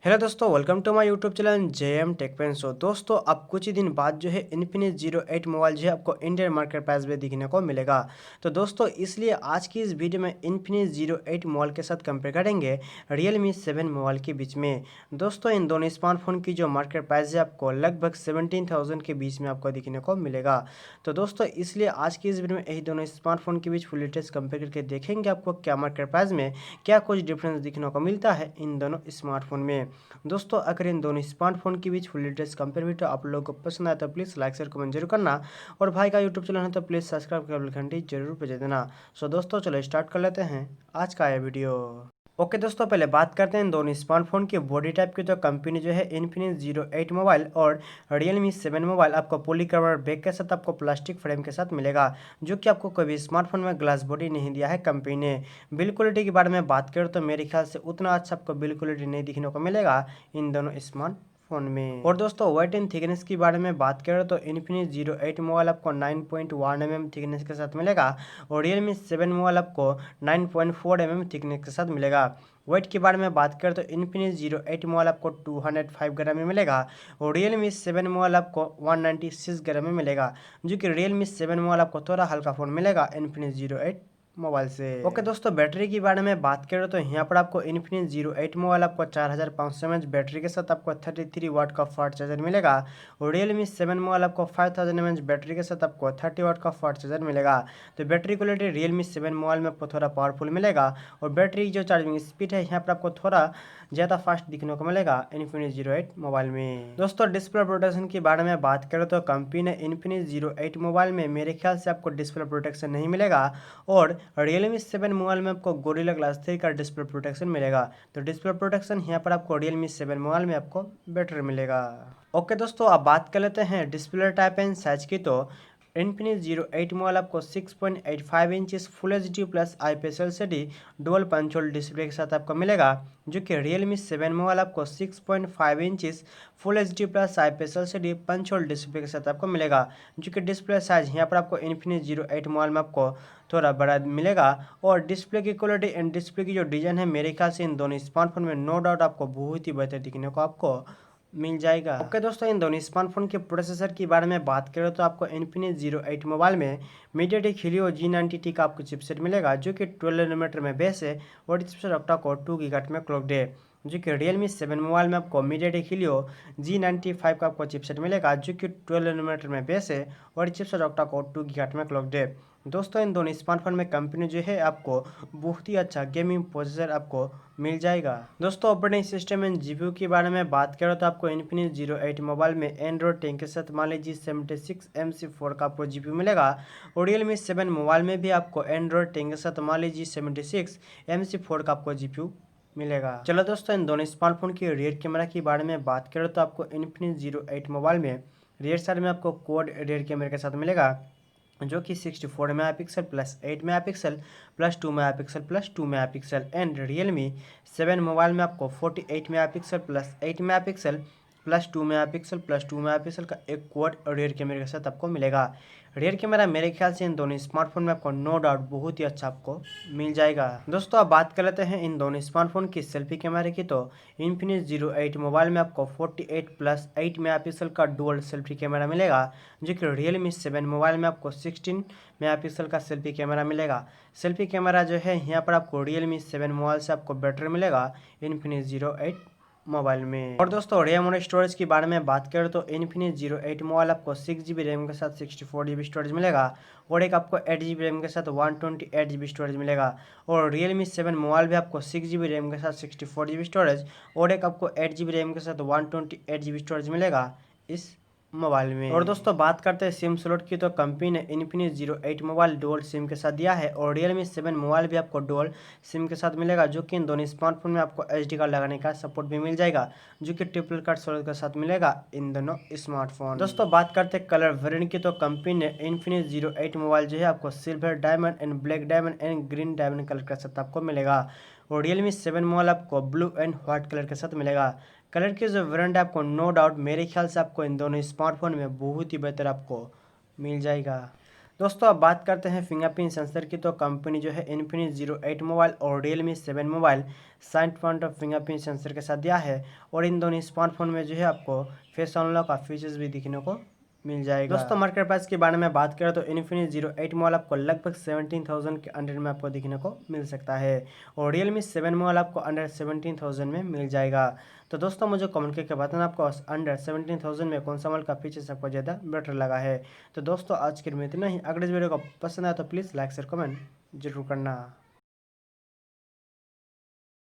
Hello दोस्तों, welcome to my YouTube channel JM tech pen show. दोस्तों, अब कुछ ही दिन बाद जो है इन्फिनिक्स 08 मोबाइल जो है आपको इंडियन मार्केट प्राइस में दिखने को मिलेगा। तो दोस्तों, इसलिए आज की इस वीडियो में इन्फिनिक्स 08 मोबाइल के साथ कंपेयर करेंगे Realme 7 मोबाइल के बीच में। दोस्तों, इन दोनों स्मार्टफोन की जो मार्केट प्राइस है आपको लगभग 17,000 के बीच में आपको दिखने को मिलेगा। तो दोस्तों, इसलिए आज की इस वीडियो में यही दोनों स्मार्टफोन के बीच फुल डिटेल्स कंपेयर करके देखेंगे आपको क्या मार्केट प्राइस में क्या कुछ डिफरेंस दिखने को मिलता है इन दोनों स्मार्टफोन में। दोस्तों, अगर इन दोनों स्मार्टफोन के बीच फुल डिटेल्स कंपेयर वीडियो आप लोगों को पसंद आए तो प्लीज़ लाइक शेयर कमेंट जरूर करना, और भाई का यूट्यूब चैनल है तो प्लीज़ सब्सक्राइब कर बेल घंटी जरूर बजा देना। सो दोस्तों, चलो स्टार्ट कर लेते हैं आज का यह वीडियो। ओके दोस्तों, पहले बात करते हैं इन दोनों स्मार्टफोन की बॉडी टाइप की। तो कंपनी जो है इन्फिनिक्स 08 मोबाइल और Realme 7 मोबाइल आपको पॉलीकार्बोनेट बैक के साथ आपको प्लास्टिक फ्रेम के साथ मिलेगा, जो कि आपको कोई भी स्मार्टफोन में ग्लास बॉडी नहीं दिया है कंपनी ने। बिल्ड क्वालिटी के बारे में बात करें तो मेरे ख्याल से उतना अच्छा आपको बिल्ड क्वालिटी नहीं दिखने को मिलेगा इन दोनों स्मार्टफोन में। और दोस्तों, वेट एंड थिकनेस के बारे में बात करें तो इन्फिनिक्स 08 मोबाइल आपको 9.1 mm थिकनेस के साथ मिलेगा और Realme 7 मोबाइल आपको 9.4 mm थिकनेस के साथ मिलेगा। वेट के बारे में बात करें तो इन्फिनिक्स 08 मोबाइल आपको 205 ग्राम में मिलेगा और Realme 7 मोबाइल आपको 196 ग्राम में मिलेगा, जो कि Realme 7 मोबाइल आपको थोड़ा हल्का फ़ोन मिलेगा इन्फिनिक्स 08 मोबाइल से। ओके दोस्तों, बैटरी के बारे में बात करें तो यहाँ पर आपको इन्फिनिक्स 08 मोबाइल आपको 4500 mAh बैटरी के साथ आपको 33 वाट का फास्ट चार्जर मिलेगा और Realme 7 मोबाइल आपको 5000 mAh बैटरी के साथ आपको 30 वाट का फास्ट चार्जर मिलेगा। तो बैटरी क्वालिटी Realme 7 मोबाइल में आपको थोड़ा पावरफुल मिलेगा और बैटरी जो चार्जिंग स्पीड है यहाँ पर आपको थोड़ा ज़्यादा फास्ट दिखने को मिलेगा इन्फिनिक्स 08 मोबाइल में। दोस्तों, डिस्प्ले प्रोटेक्शन के बारे में बात करें तो कंपनी ने इन्फिनिक्स 08 मोबाइल में मेरे ख्याल से आपको डिस्प्ले प्रोटेक्शन नहीं मिलेगा और Realme 7 मोबाइल में आपको गोरिल्ला ग्लास 3 का डिस्प्ले प्रोटेक्शन मिलेगा। तो डिस्प्ले प्रोटेक्शन यहाँ पर आपको Realme 7 मोबाइल में आपको बेटर मिलेगा। ओके दोस्तों, अब बात कर लेते हैं डिस्प्ले टाइप एंड साइज की। तो इन्फिनिक्स 08 मोबाइल आपको 6.85 inches full HD plus IPS LCD dual punch hole display के साथ आपको मिलेगा, जो कि Realme 7 मोबाइल आपको 6.5 inches full HD plus IPS LCD punch hole display के साथ आपको मिलेगा, जो कि डिस्प्ले साइज यहाँ पर आपको इन्फिनिक्स 08 मोबाइल में आपको थोड़ा बड़ा मिलेगा। और डिस्प्ले की क्वालिटी एंड डिस्प्ले की जो डिज़ाइन है मेरे ख्याल से इन दोनों स्मार्टफोन में नो डाउट आपको बहुत ही बेहतर दिखने को आपको मिल जाएगा। ओके दोस्तों, इन दोनों स्मार्टफोन के प्रोसेसर के बारे में बात करें तो आपको इन्फिनिक्स 08 मोबाइल में मीडियाटेक हीलियो G90T का आपको चिपसेट मिलेगा, जो कि 12 नैनोमीटर में बेस है और चिपसेट ऑक्टा कोर 2 गीगाहर्ट्ज में क्लॉक्ड है। जो कि Realme 7 मोबाइल में आपको मीडियाटेक हीलियो G95 का आपको चिपसेट मिलेगा, जो कि 12 नैनोमीटर में बेस है और चिपसेट ऑक्टा कोर 2 गीगाहर्ट्ज में क्लॉक्ड है। दोस्तों, इन दोनों स्मार्टफोन में कंपनी जो है आपको बहुत ही अच्छा गेमिंग प्रोसेसर आपको मिल जाएगा। दोस्तों, ऑपरेटिंग सिस्टम एंड जीपीयू के बारे में बात करें तो आपको इन्फिनिक्स 08 मोबाइल में एंड्रॉइड 10 के साथ Mali-G76 MC4 का आपको जीपीयू मिलेगा और Realme 7 मोबाइल में भी आपको एंड्रॉइड 10 के साथ Mali-G76 MC4 का आपको जीपीयू मिलेगा। चलो दोस्तों, इन दोनों स्मार्टफोन की रियर कैमरा के बारे में बात करें तो आपको इन्फिनिक्स 08 मोबाइल में रियर साइड में आपको क्वाड रियर कैमरा के साथ मिलेगा, जो कि 64 megapixel plus 8 megapixel plus 2 megapixel plus 2 megapixel and Realme 7 mobile में आपको 48 megapixel plus 8 megapixel plus 2 megapixel plus 2 megapixel का एक क्वाड रियर कैमरे के साथ आपको मिलेगा। रियर कैमरा मेरे ख्याल से इन दोनों स्मार्टफोन में आपको नो डाउट बहुत ही अच्छा आपको मिल जाएगा। दोस्तों, अब बात कर लेते हैं इन दोनों स्मार्टफोन की सेल्फी कैमरे की। तो इन्फिनिक्स 08 मोबाइल में आपको 48 प्लस 8 मेगापिक्सल का डुअल सेल्फी कैमरा मिलेगा, जो कि Realme 7 मोबाइल में आपको 16 मेगापिक्सल का सेल्फी कैमरा मिलेगा। सेल्फी कैमरा जो है यहाँ पर आपको Realme 7 मोबाइल से आपको बेटर मिलेगा इन्फिनिक्स 08 मोबाइल में। और दोस्तों, रैम और स्टोरेज के बारे में बात करें तो इन्फिनिक्स 08 मोबाइल आपको 6GB रैम के साथ 64GB स्टोरेज मिलेगा और एक आपको 8GB रैम के साथ 128GB स्टोरेज मिलेगा। और Realme 7 मोबाइल भी आपको 6GB रैम के साथ 64GB स्टोरेज और एक आपको 8GB रैम के साथ 128GB स्टोरेज मिलेगा इस मोबाइल में। और दोस्तों, बात करते हैं सिम स्लॉट की। तो कंपनी ने इन्फिनिक्स 08 मोबाइल डुअल सिम के साथ दिया है और Realme 7 मोबाइल भी आपको डुअल सिम के साथ मिलेगा, जो कि इन दोनों स्मार्टफोन में आपको SD कार्ड लगाने का सपोर्ट भी मिल जाएगा, जो कि ट्रिपल कार्ड स्लॉट के साथ मिलेगा इन दोनों स्मार्टफोन। दोस्तों, बात करते हैं कलर वेरिएंट की। तो कंपनी ने इन्फिनिक्स 08 मोबाइल जो है आपको silver diamond and black diamond and green diamond colour के साथ आपको मिलेगा और Realme 7 मोबाइल आपको ब्लू एंड व्हाइट कलर के साथ मिलेगा। कलर की जो वेरिएंट है आपको नो डाउट मेरे ख्याल से आपको इन दोनों स्मार्टफोन में बहुत ही बेहतर आपको मिल जाएगा। दोस्तों अब बात करते हैं फिंगरप्रिंट सेंसर की। तो कंपनी जो है इन्फिनिक्स 08 मोबाइल और Realme 7 mobile side point of fingerprint sensor के साथ दिया है, और इन दोनों स्मार्टफोन में जो है आपको फेस अनलॉक का फीचर्स भी दिखने को मिल जाएगा। दोस्तों मार्केट प्राइस के बारे में बात करें तो इन्फिनिक्स 08 मोबाइल आपको लगभग 17,000 के अंडर में आपको दिखने को मिल सकता है, और रियलमी 7 मोबाइल आपको अंडर 17,000 में मिल जाएगा। तो दोस्तों मुझे कमेंट करके बताना आपको अंडर 17,000 में कौन सा मोबाइल का फीचर्स आपको ज़्यादा बेटर लगा है। तो दोस्तों आज के लिए इतना ही। अगर इस वीडियो को पसंद आया तो प्लीज़ लाइक शेयर कमेंट जरूर करना।